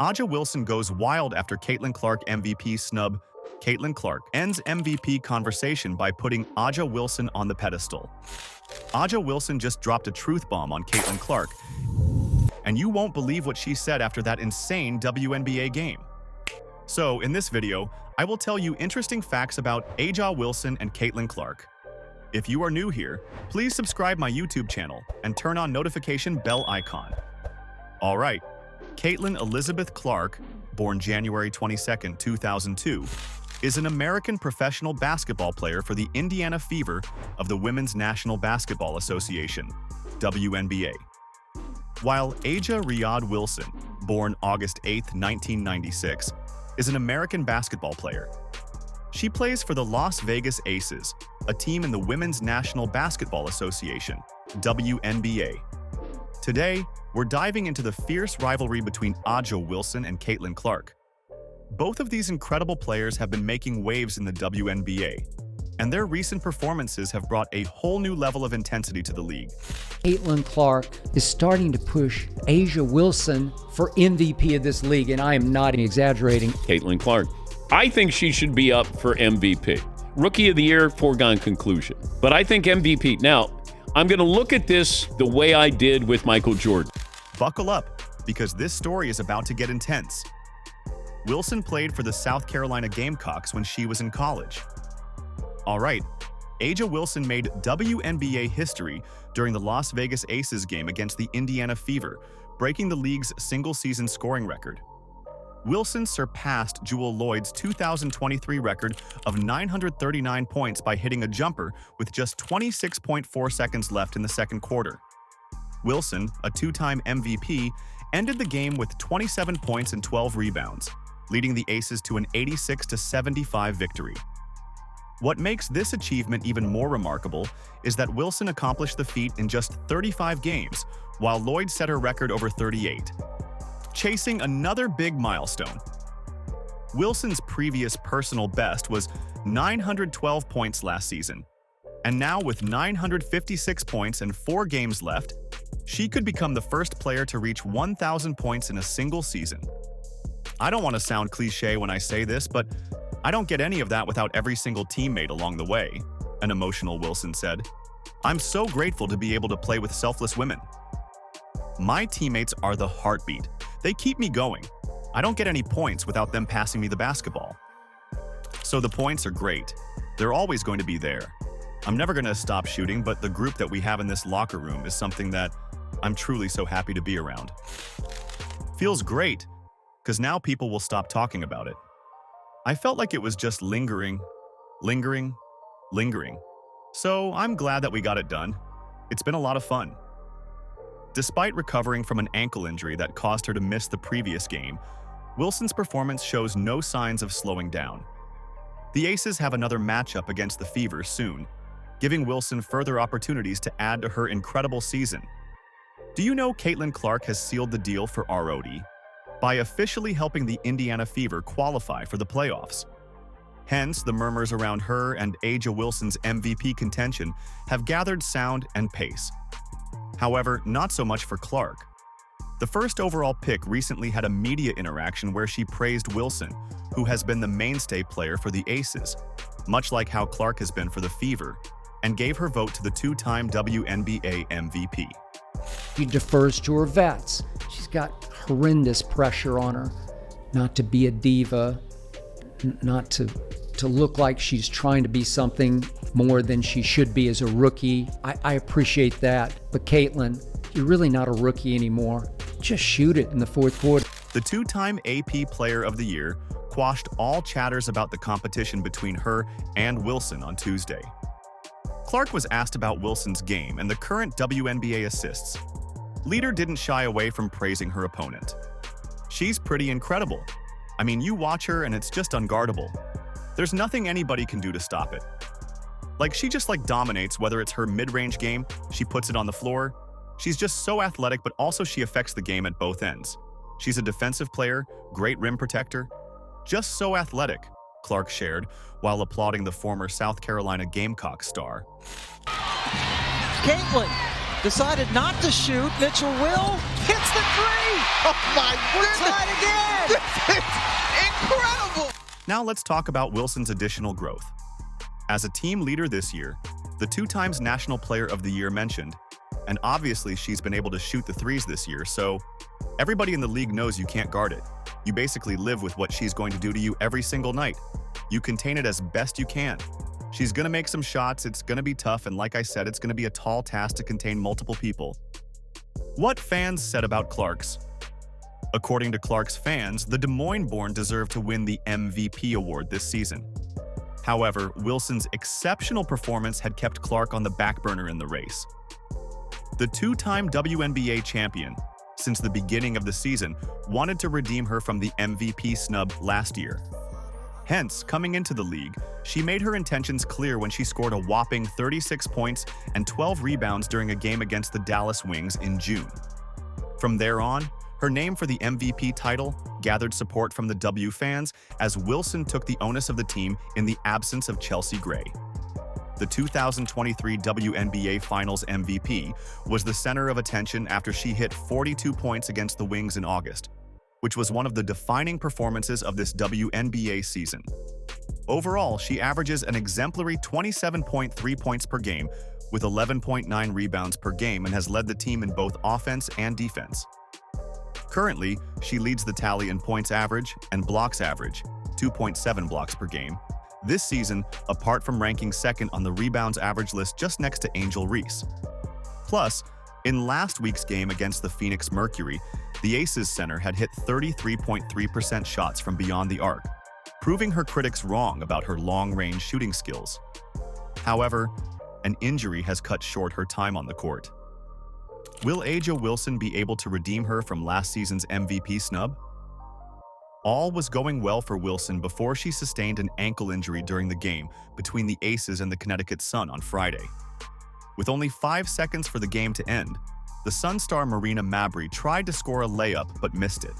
A'ja Wilson goes wild after Caitlin Clark MVP snub. Caitlin Clark ends MVP conversation by putting A'ja Wilson on the pedestal. A'ja Wilson just dropped a truth bomb on Caitlin Clark, and you won't believe what she said after that insane WNBA game. So, in this video, I will tell you interesting facts about A'ja Wilson and Caitlin Clark. If you are new here, please subscribe my YouTube channel and turn on notification bell icon. Alright, Caitlin Elizabeth Clark, born January 22, 2002, is an American professional basketball player for the Indiana Fever of the Women's National Basketball Association, WNBA. While A'ja Riyadh Wilson, born August 8, 1996, is an American basketball player. She plays for the Las Vegas Aces, a team in the Women's National Basketball Association, WNBA. Today, we're diving into the fierce rivalry between A'ja Wilson and Caitlin Clark. Both of these incredible players have been making waves in the WNBA, and their recent performances have brought a whole new level of intensity to the league. Caitlin Clark is starting to push A'ja Wilson for MVP of this league, and I am not exaggerating. Caitlin Clark. I think she should be up for MVP. Rookie of the Year, foregone conclusion. But I think MVP. Now, I'm going to look at this the way I did with Michael Jordan. Buckle up, because this story is about to get intense. Wilson played for the South Carolina Gamecocks when she was in college. Alright, A'ja Wilson made WNBA history during the Las Vegas Aces game against the Indiana Fever, breaking the league's single-season scoring record. Wilson surpassed Jewel Lloyd's 2023 record of 939 points by hitting a jumper with just 26.4 seconds left in the second quarter. Wilson, a two-time MVP, ended the game with 27 points and 12 rebounds, leading the Aces to an 86-75 victory. What makes this achievement even more remarkable is that Wilson accomplished the feat in just 35 games, while Lloyd set her record over 38, chasing another big milestone. Wilson's previous personal best was 912 points last season, and now with 956 points and 4 games left, she could become the first player to reach 1,000 points in a single season. I don't want to sound cliche when I say this, but I don't get any of that without every single teammate along the way, an emotional Wilson said. I'm so grateful to be able to play with selfless women. My teammates are the heartbeat. They keep me going. I don't get any points without them passing me the basketball. So the points are great. They're always going to be there. I'm never going to stop shooting, but the group that we have in this locker room is something that I'm truly so happy to be around. Feels great, because now people will stop talking about it. I felt like it was just lingering. So I'm glad that we got it done. It's been a lot of fun. Despite recovering from an ankle injury that caused her to miss the previous game, Wilson's performance shows no signs of slowing down. The Aces have another matchup against the Fever soon, giving Wilson further opportunities to add to her incredible season. Do you know Caitlin Clark has sealed the deal for ROD by officially helping the Indiana Fever qualify for the playoffs? Hence, the murmurs around her and A'ja Wilson's MVP contention have gathered sound and pace. However, not so much for Clark. The first overall pick recently had a media interaction where she praised Wilson, who has been the mainstay player for the Aces, much like how Clark has been for the Fever, and gave her vote to the two-time WNBA MVP. She defers to her vets. She's got horrendous pressure on her not to be a diva, not to look like she's trying to be something more than she should be as a rookie. I appreciate that. But Caitlin, you're really not a rookie anymore. Just shoot it in the fourth quarter. The two-time AP Player of the Year quashed all chatters about the competition between her and Wilson on Tuesday. Clark was asked about Wilson's game and the current WNBA assists. Leader didn't shy away from praising her opponent. She's pretty incredible. I mean, you watch her and it's just unguardable. There's nothing anybody can do to stop it. She just dominates, whether it's her mid-range game, she puts it on the floor. She's just so athletic, but also she affects the game at both ends. She's a defensive player, great rim protector. Just so athletic, Clark shared, while applauding the former South Carolina Gamecock star. Caitlin decided not to shoot. Mitchell will hits the three. Oh my goodness! We're tied again. Now let's talk about Wilson's additional growth. As a team leader this year, the 2 times National Player of the Year mentioned, and obviously she's been able to shoot the threes this year, so everybody in the league knows you can't guard it. You basically live with what she's going to do to you every single night. You contain it as best you can. She's going to make some shots, it's going to be tough, and like I said, it's going to be a tall task to contain multiple people. What fans said about Clark's? According to Clark's fans, the Des Moines-born deserved to win the MVP award this season. However, Wilson's exceptional performance had kept Clark on the back burner in the race. The 2-time WNBA champion, since the beginning of the season, wanted to redeem her from the MVP snub last year. Hence, coming into the league, she made her intentions clear when she scored a whopping 36 points and 12 rebounds during a game against the Dallas Wings in June. From there on, her name for the MVP title gathered support from the W fans as Wilson took the onus of the team in the absence of Chelsea Gray. The 2023 WNBA Finals MVP was the center of attention after she hit 42 points against the Wings in August, which was one of the defining performances of this WNBA season. Overall, she averages an exemplary 27.3 points per game with 11.9 rebounds per game and has led the team in both offense and defense. Currently, she leads the tally in points average and blocks average, 2.7 blocks per game, this season, apart from ranking second on the rebounds average list just next to Angel Reese. Plus, in last week's game against the Phoenix Mercury, the Aces center had hit 33.3% shots from beyond the arc, proving her critics wrong about her long-range shooting skills. However, an injury has cut short her time on the court. Will A'ja Wilson be able to redeem her from last season's MVP snub? All was going well for Wilson before she sustained an ankle injury during the game between the Aces and the Connecticut Sun on Friday. With only 5 seconds for the game to end, the Sun star Marina Mabrey tried to score a layup but missed it.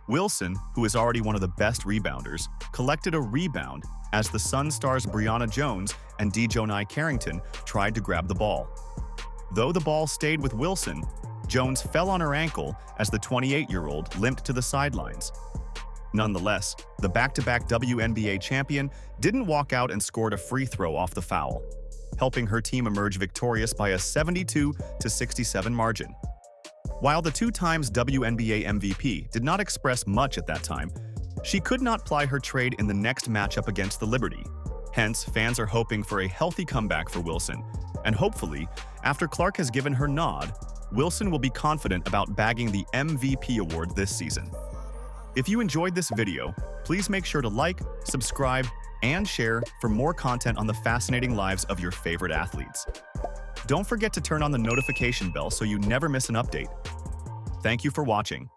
Wilson, who is already one of the best rebounders, collected a rebound as the Sun stars Brianna Jones and Dejonai Carrington tried to grab the ball. Though the ball stayed with Wilson, Jones fell on her ankle as the 28-year-old limped to the sidelines. Nonetheless, the back-to-back WNBA champion didn't walk out and scored a free throw off the foul, helping her team emerge victorious by a 72-67 margin. While the 2 times WNBA MVP did not express much at that time, she could not ply her trade in the next matchup against the Liberty. Hence, fans are hoping for a healthy comeback for Wilson, and hopefully, after Clark has given her nod, Wilson will be confident about bagging the MVP award this season. If you enjoyed this video, please make sure to like, subscribe, and share for more content on the fascinating lives of your favorite athletes. Don't forget to turn on the notification bell so you never miss an update. Thank you for watching.